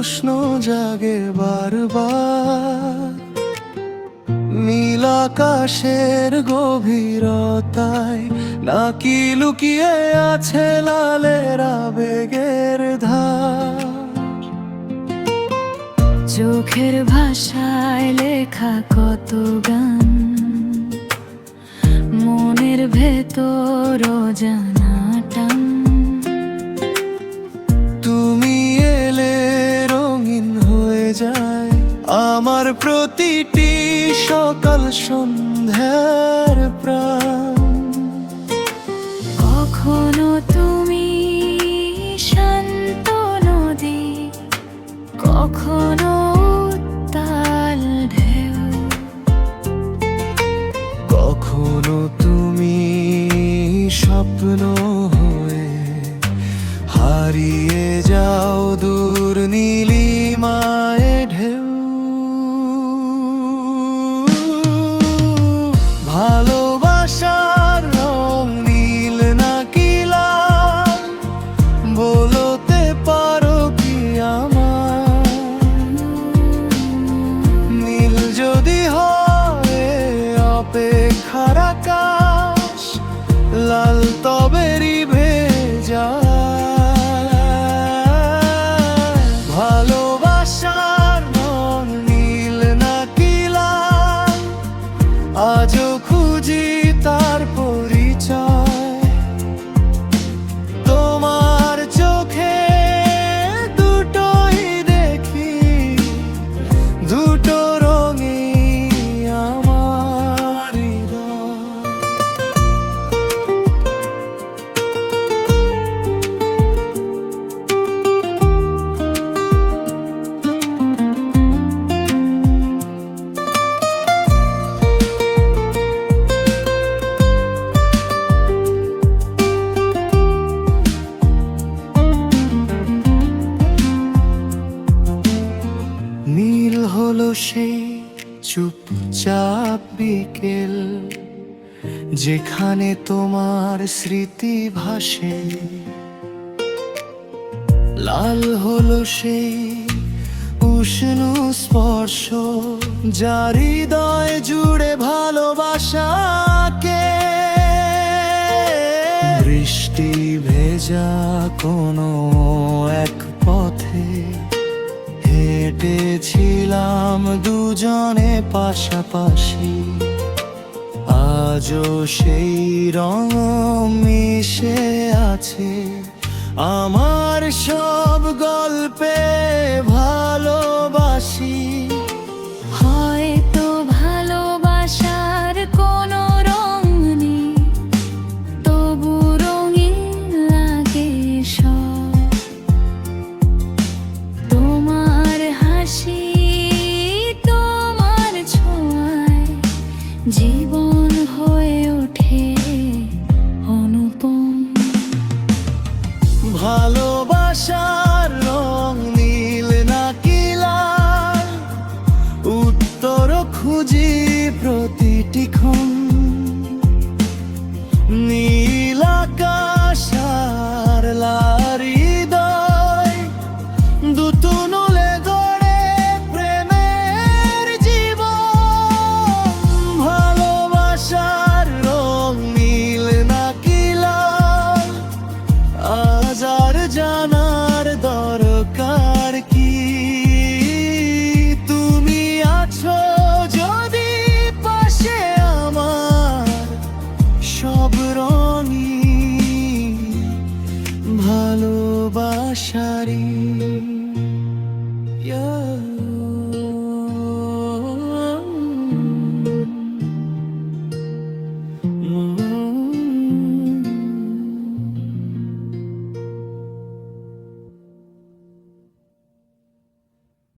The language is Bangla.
প্রশ্ন জাগে বারবার, নীল আকাশের গভীরতায় নাকি লুকিয়ে আছে লালের আবেগের ধার। চোখের ভাষায় লেখা কত গান, মনের ভেতর অজানা টান। তুমি এলে রঙিন হয়ে যায় আমার প্রতিটি সকাল সন্ধ্যার প্রাণ। কখনো তুমি শান্ত নদী, কখনো উত্তাল ঢেউ, কখনো তুমি স্বপ্ন হয়ে হারিয়ে যাও দূর নীলিমায় ঢেউ। ভালোবাসার রং নীল নাকি লাল, বলতে পারো কি আমার? নীল যদি হয় অপেক্ষার আকাশ, লাল তবে ভেজা। ভালোবাসার রং নীল নাকি লাল, আজও খুঁজি তার পরিচয়। তোমার চোখে দুটোই দেখি, দুটো রঙই আমার হৃদয়। নীল হলো সেই চুপচাপ বিকেল, যেখানে তোমার স্মৃতি ভাসে। লাল হলো সেই উষ্ণ স্পর্শ, যার হৃদয় জুড়ে ভালোবাসাকে। বৃষ্টি ভেজা কোনো এক পথে হেঁটেছিলাম দুজনে পাশাপাশি, আজও সেই রং মিশে আছে আমার সব গল্পে। ভালোবাসি হয়তো ভালোবাসার কোনো রং নেই, তবু রঙিন লাগে সব। তোমার হাসি, তোমার ছোঁয়ায় জীবন হয়ে ওঠে অনুপম। ভালোবাসার রং নীল নাকি লাল, উত্তর খুঁজি প্রতিটি ক্ষণ। নীল আকাশ আর লাল হৃদয়, দুটো নলে গড়ে প্রেমের জীবন। ভালোবাসার রং নীল নাকি লাল, আজ আর জানার দরকার কি? তুমি আছো যদি পাশে আমার, সব রঙই ভালোবাসারি।